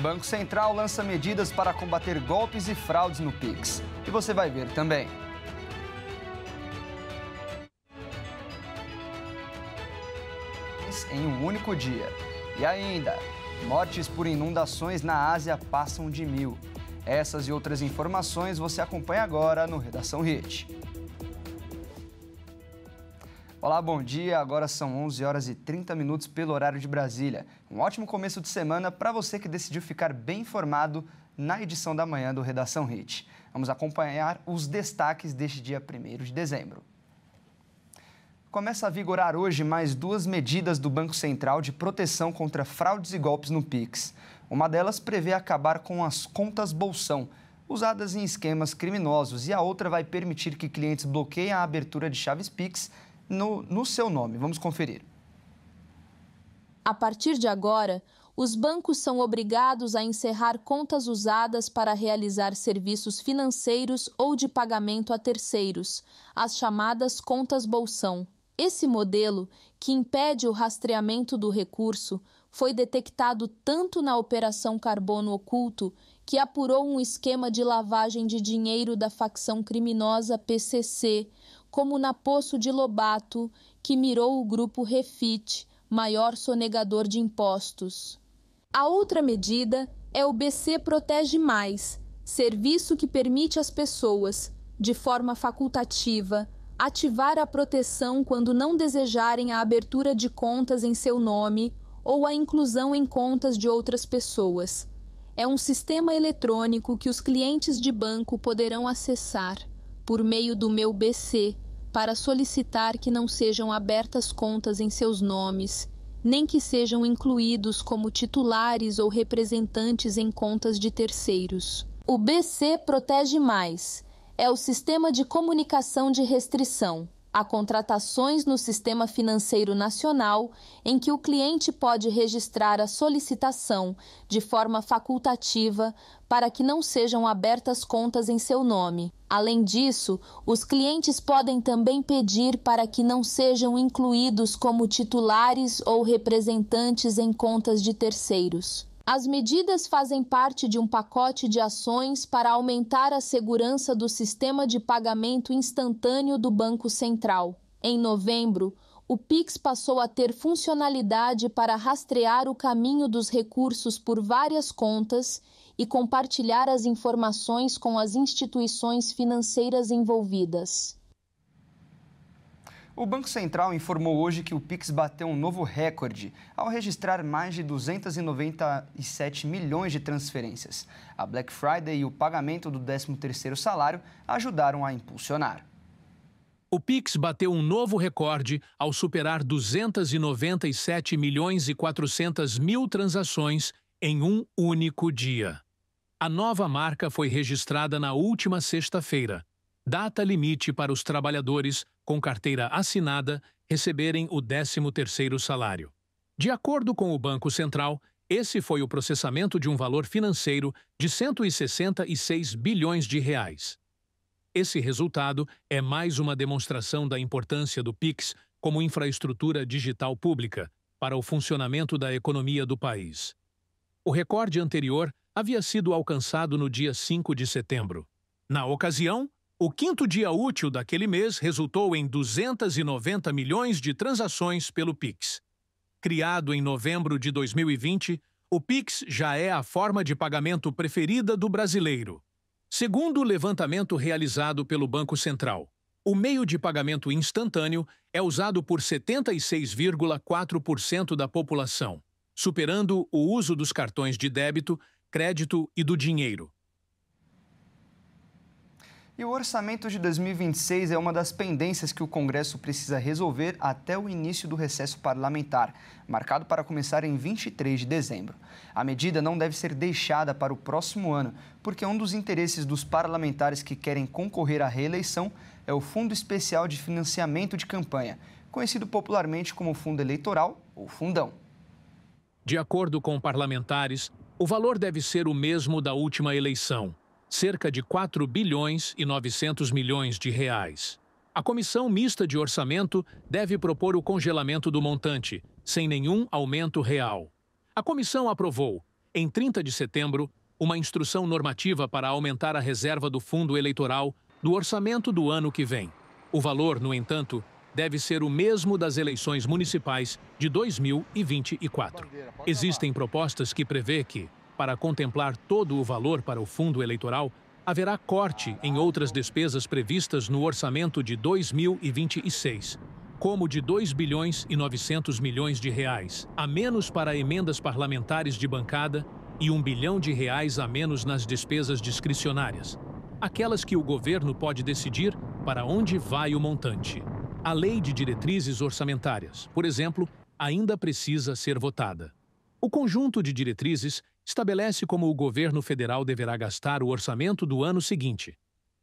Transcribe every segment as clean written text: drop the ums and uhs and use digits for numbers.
Banco Central lança medidas para combater golpes e fraudes no Pix. E você vai ver também. Em um único dia. E ainda, mortes por inundações na Ásia passam de 1.000. Essas e outras informações você acompanha agora no Redação Hit. Olá, bom dia. Agora são 11 horas e 30 minutos pelo horário de Brasília. Um ótimo começo de semana para você que decidiu ficar bem informado na edição da manhã do Redação Hit. Vamos acompanhar os destaques deste dia 1º de dezembro. Começa a vigorar hoje mais 2 medidas do Banco Central de proteção contra fraudes e golpes no Pix. Uma delas prevê acabar com as contas bolsão, usadas em esquemas criminosos, e a outra vai permitir que clientes bloqueiem a abertura de chaves Pix no seu nome. Vamos conferir. A partir de agora, os bancos são obrigados a encerrar contas usadas para realizar serviços financeiros ou de pagamento a terceiros, as chamadas contas bolsão. Esse modelo, que impede o rastreamento do recurso, foi detectado tanto na Operação Carbono Oculto, que apurou um esquema de lavagem de dinheiro da facção criminosa PCC, como na Poço de Lobato, que mirou o grupo Refit, maior sonegador de impostos. A outra medida é o BC Protege Mais, serviço que permite às pessoas, de forma facultativa, ativar a proteção quando não desejarem a abertura de contas em seu nome ou a inclusão em contas de outras pessoas. É um sistema eletrônico que os clientes de banco poderão acessar por meio do Meu BC, para solicitar que não sejam abertas contas em seus nomes, nem que sejam incluídos como titulares ou representantes em contas de terceiros. O BC Protege Mais é o sistema de comunicação de restrição. Há contratações no Sistema Financeiro Nacional em que o cliente pode registrar a solicitação de forma facultativa para que não sejam abertas contas em seu nome. Além disso, os clientes podem também pedir para que não sejam incluídos como titulares ou representantes em contas de terceiros. As medidas fazem parte de um pacote de ações para aumentar a segurança do sistema de pagamento instantâneo do Banco Central. Em novembro, o Pix passou a ter funcionalidade para rastrear o caminho dos recursos por várias contas e compartilhar as informações com as instituições financeiras envolvidas. O Banco Central informou hoje que o Pix bateu um novo recorde ao registrar mais de 297 milhões de transferências. A Black Friday e o pagamento do 13º salário ajudaram a impulsionar. O Pix bateu um novo recorde ao superar 297 milhões e 400 mil transações em um único dia. A nova marca foi registrada na última sexta-feira, data limite para os trabalhadores com carteira assinada receberem o 13º salário. De acordo com o Banco Central, esse foi o processamento de um valor financeiro de 166 bilhões de reais. Esse resultado é mais uma demonstração da importância do Pix como infraestrutura digital pública para o funcionamento da economia do país. O recorde anterior havia sido alcançado no dia 5 de setembro. Na ocasião, o quinto dia útil daquele mês resultou em 290 milhões de transações pelo Pix. Criado em novembro de 2020, o Pix já é a forma de pagamento preferida do brasileiro. Segundo o levantamento realizado pelo Banco Central, o meio de pagamento instantâneo é usado por 76,4% da população, superando o uso dos cartões de débito, crédito e do dinheiro. E o orçamento de 2026 é uma das pendências que o Congresso precisa resolver até o início do recesso parlamentar, marcado para começar em 23 de dezembro. A medida não deve ser deixada para o próximo ano, porque um dos interesses dos parlamentares que querem concorrer à reeleição é o Fundo Especial de Financiamento de Campanha, conhecido popularmente como Fundo Eleitoral ou Fundão. De acordo com parlamentares, o valor deve ser o mesmo da última eleição, cerca de 4 bilhões e 900 milhões de reais. A Comissão Mista de Orçamento deve propor o congelamento do montante, sem nenhum aumento real. A comissão aprovou Em 30 de setembro, uma instrução normativa para aumentar a reserva do fundo eleitoral do orçamento do ano que vem. O valor, no entanto, deve ser o mesmo das eleições municipais de 2024. Existem propostas que prevê que, para contemplar todo o valor para o fundo eleitoral, haverá corte em outras despesas previstas no orçamento de 2026, como de 2 bilhões e 900 milhões de reais, a menos para emendas parlamentares de bancada e 1 bilhão de reais a menos nas despesas discricionárias, aquelas que o governo pode decidir para onde vai o montante. A Lei de Diretrizes Orçamentárias, por exemplo, ainda precisa ser votada. O conjunto de diretrizes estabelece como o governo federal deverá gastar o orçamento do ano seguinte.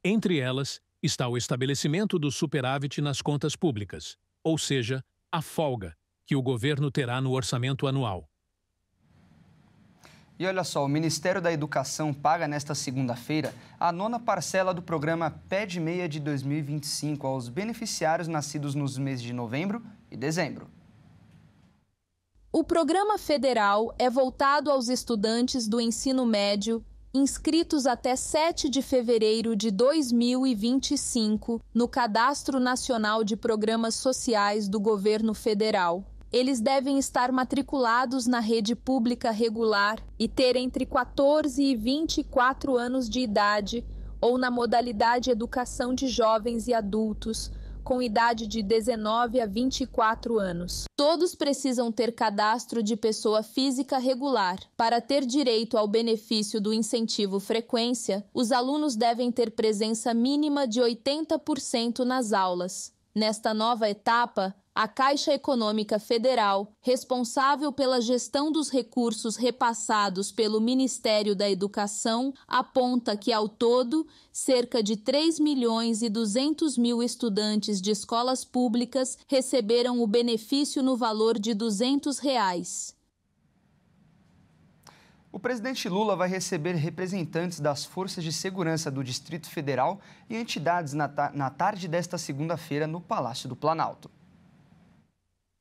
Entre elas, está o estabelecimento do superávit nas contas públicas, ou seja, a folga que o governo terá no orçamento anual. E olha só, o Ministério da Educação paga nesta segunda-feira a 9ª parcela do programa Pé de Meia de 2025 aos beneficiários nascidos nos meses de novembro e dezembro. O programa federal é voltado aos estudantes do ensino médio inscritos até 7 de fevereiro de 2025 no Cadastro Nacional de Programas Sociais do Governo Federal. Eles devem estar matriculados na rede pública regular e ter entre 14 e 24 anos de idade ou na modalidade Educação de Jovens e Adultos, com idade de 19 a 24 anos. Todos precisam ter cadastro de pessoa física regular. Para ter direito ao benefício do incentivo frequência, os alunos devem ter presença mínima de 80% nas aulas. Nesta nova etapa, a Caixa Econômica Federal, responsável pela gestão dos recursos repassados pelo Ministério da Educação, aponta que, ao todo, cerca de 3.200.000 estudantes de escolas públicas receberam o benefício no valor de R$ 200. O presidente Lula vai receber representantes das forças de segurança do Distrito Federal e entidades na tarde desta segunda-feira no Palácio do Planalto.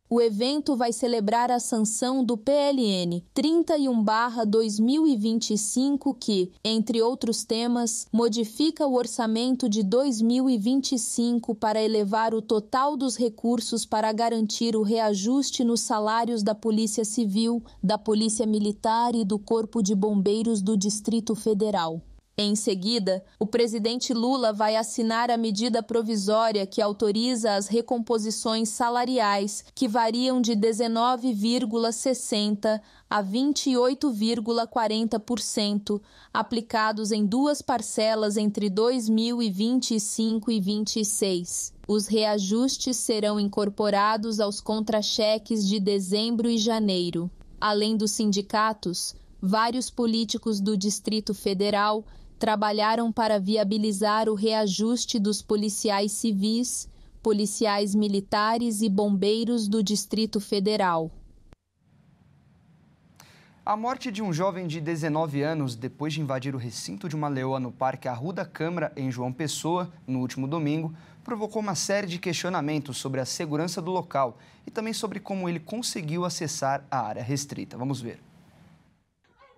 O evento vai celebrar a sanção do PLN 31/2025 que, entre outros temas, modifica o orçamento de 2025 para elevar o total dos recursos para garantir o reajuste nos salários da Polícia Civil, da Polícia Militar e do Corpo de Bombeiros do Distrito Federal. Em seguida, o presidente Lula vai assinar a medida provisória que autoriza as recomposições salariais, que variam de 19,60% a 28,40%, aplicados em 2 parcelas entre 2025 e 2026. Os reajustes serão incorporados aos contra-cheques de dezembro e janeiro. Além dos sindicatos, vários políticos do Distrito Federal trabalharam para viabilizar o reajuste dos policiais civis, policiais militares e bombeiros do Distrito Federal. A morte de um jovem de 19 anos depois de invadir o recinto de uma leoa no Parque Arruda Câmara, em João Pessoa, no último domingo, provocou uma série de questionamentos sobre a segurança do local e também sobre como ele conseguiu acessar a área restrita. Vamos ver.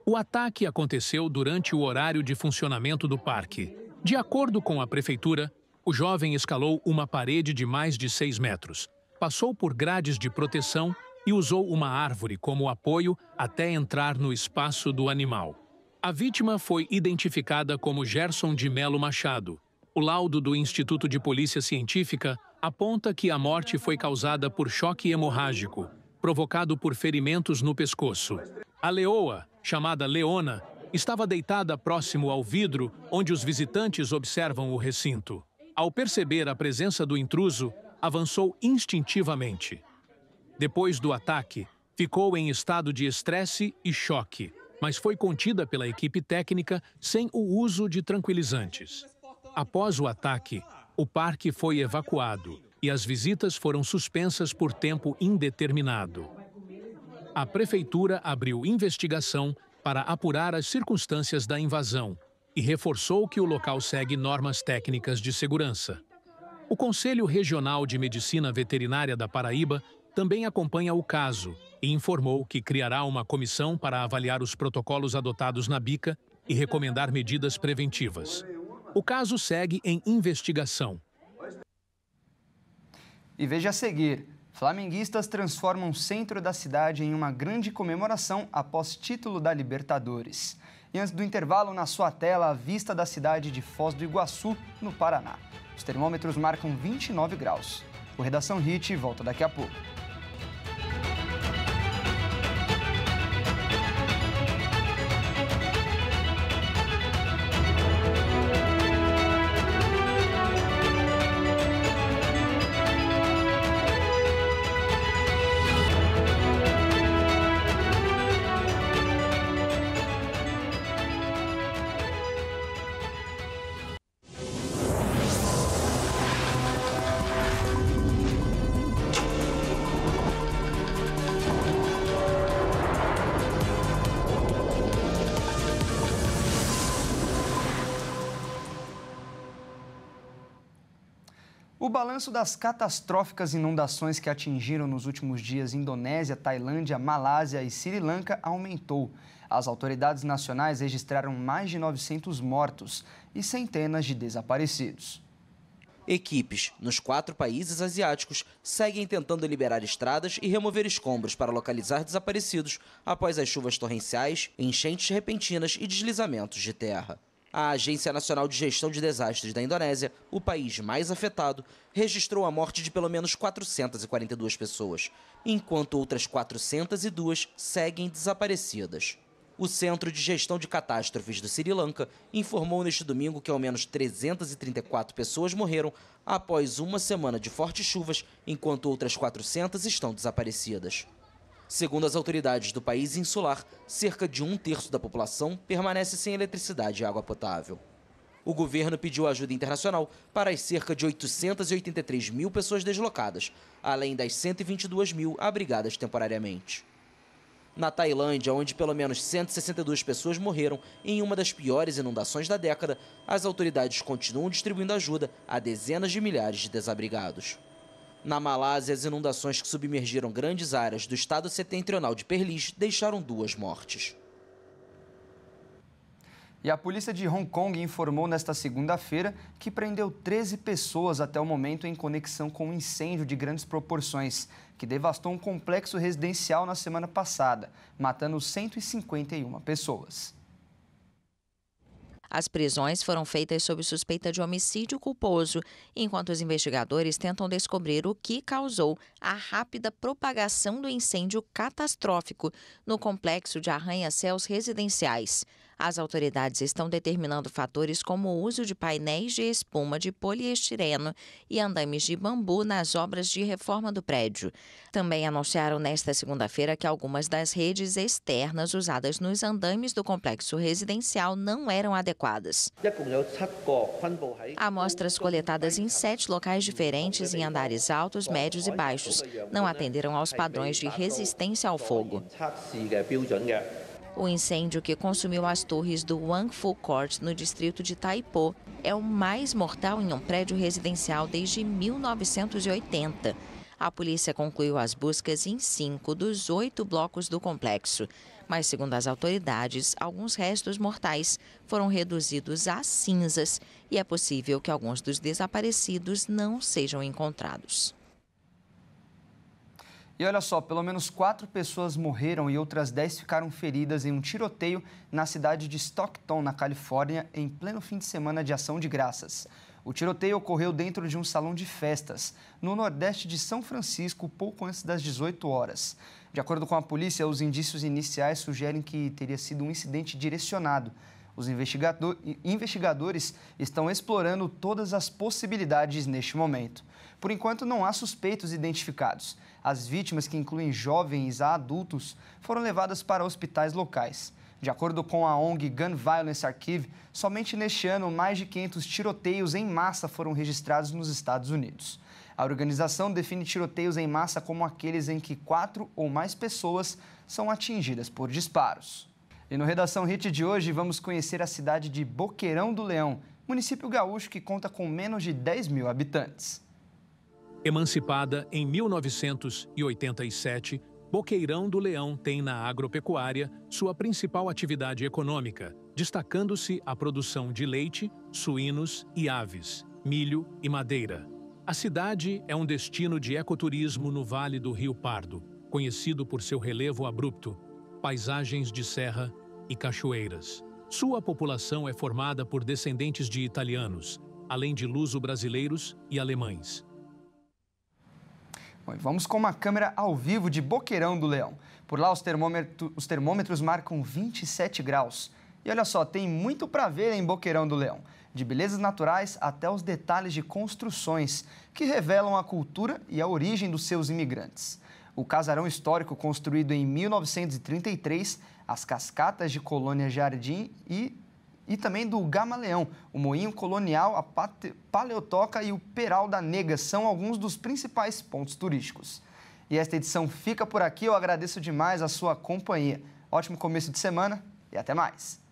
O ataque aconteceu durante o horário de funcionamento do parque. De acordo com a prefeitura, o jovem escalou uma parede de mais de 6 metros, passou por grades de proteção e usou uma árvore como apoio até entrar no espaço do animal. A vítima foi identificada como Gerson de Melo Machado. O laudo do Instituto de Polícia Científica aponta que a morte foi causada por choque hemorrágico, provocado por ferimentos no pescoço. A leoa, chamada Leona, estava deitada próximo ao vidro onde os visitantes observam o recinto. Ao perceber a presença do intruso, avançou instintivamente. Depois do ataque, ficou em estado de estresse e choque, mas foi contida pela equipe técnica sem o uso de tranquilizantes. Após o ataque, o parque foi evacuado e as visitas foram suspensas por tempo indeterminado. A prefeitura abriu investigação para apurar as circunstâncias da invasão e reforçou que o local segue normas técnicas de segurança. O Conselho Regional de Medicina Veterinária da Paraíba também acompanha o caso e informou que criará uma comissão para avaliar os protocolos adotados na bica e recomendar medidas preventivas. O caso segue em investigação. E veja a seguir, flamenguistas transformam o centro da cidade em uma grande comemoração após título da Libertadores. E antes do intervalo, na sua tela, a vista da cidade de Foz do Iguaçu, no Paraná. Os termômetros marcam 29 graus. O Redação Hit volta daqui a pouco. O balanço das catastróficas inundações que atingiram nos últimos dias Indonésia, Tailândia, Malásia e Sri Lanka aumentou. As autoridades nacionais registraram mais de 900 mortos e centenas de desaparecidos. Equipes nos 4 países asiáticos seguem tentando liberar estradas e remover escombros para localizar desaparecidos após as chuvas torrenciais, enchentes repentinas e deslizamentos de terra. A Agência Nacional de Gestão de Desastres da Indonésia, o país mais afetado, registrou a morte de pelo menos 442 pessoas, enquanto outras 402 seguem desaparecidas. O Centro de Gestão de Catástrofes do Sri Lanka informou neste domingo que ao menos 334 pessoas morreram após uma semana de fortes chuvas, enquanto outras 400 estão desaparecidas. Segundo as autoridades do país insular, cerca de 1/3 da população permanece sem eletricidade e água potável. O governo pediu ajuda internacional para as cerca de 883 mil pessoas deslocadas, além das 122 mil abrigadas temporariamente. Na Tailândia, onde pelo menos 162 pessoas morreram em uma das piores inundações da década, as autoridades continuam distribuindo ajuda a dezenas de milhares de desabrigados. Na Malásia, as inundações que submergiram grandes áreas do estado setentrional de Perlis deixaram 2 mortes. E a polícia de Hong Kong informou nesta segunda-feira que prendeu 13 pessoas até o momento em conexão com um incêndio de grandes proporções, que devastou um complexo residencial na semana passada, matando 151 pessoas. As prisões foram feitas sob suspeita de homicídio culposo, enquanto os investigadores tentam descobrir o que causou a rápida propagação do incêndio catastrófico no complexo de arranha-céus residenciais. As autoridades estão determinando fatores como o uso de painéis de espuma de poliestireno e andames de bambu nas obras de reforma do prédio. Também anunciaram nesta segunda-feira que algumas das redes externas usadas nos andames do complexo residencial não eram adequadas. Amostras coletadas em 7 locais diferentes em andares altos, médios e baixos não atenderam aos padrões de resistência ao fogo. O incêndio que consumiu as torres do Wang Fu Court, no distrito de Tai Po, é o mais mortal em um prédio residencial desde 1980. A polícia concluiu as buscas em 5 dos 8 blocos do complexo. Mas, segundo as autoridades, alguns restos mortais foram reduzidos a cinzas e é possível que alguns dos desaparecidos não sejam encontrados. E olha só, pelo menos 4 pessoas morreram e outras 10 ficaram feridas em um tiroteio na cidade de Stockton, na Califórnia, em pleno fim de semana de Ação de Graças. O tiroteio ocorreu dentro de um salão de festas, no nordeste de São Francisco, pouco antes das 18 horas. De acordo com a polícia, os indícios iniciais sugerem que teria sido um incidente direcionado. Os investigadores estão explorando todas as possibilidades neste momento. Por enquanto, não há suspeitos identificados. As vítimas, que incluem jovens a adultos, foram levadas para hospitais locais. De acordo com a ONG Gun Violence Archive, somente neste ano, mais de 500 tiroteios em massa foram registrados nos Estados Unidos. A organização define tiroteios em massa como aqueles em que 4 ou mais pessoas são atingidas por disparos. E no Redação Hit de hoje, vamos conhecer a cidade de Boqueirão do Leão, município gaúcho que conta com menos de 10 mil habitantes. Emancipada em 1987, Boqueirão do Leão tem na agropecuária sua principal atividade econômica, destacando-se a produção de leite, suínos e aves, milho e madeira. A cidade é um destino de ecoturismo no Vale do Rio Pardo, conhecido por seu relevo abrupto, paisagens de serra e cachoeiras. Sua população é formada por descendentes de italianos, além de luso-brasileiros e alemães. Bom, vamos com uma câmera ao vivo de Boqueirão do Leão. Por lá, os termômetros marcam 27 graus. E olha só, tem muito para ver em Boqueirão do Leão. De belezas naturais até os detalhes de construções, que revelam a cultura e a origem dos seus imigrantes. O casarão histórico, construído em 1933, as cascatas de Colônia Jardim e também do Gamaleão, o Moinho Colonial, a Paleotoca e o Peral da Nega são alguns dos principais pontos turísticos. E esta edição fica por aqui, eu agradeço demais a sua companhia. Ótimo começo de semana e até mais!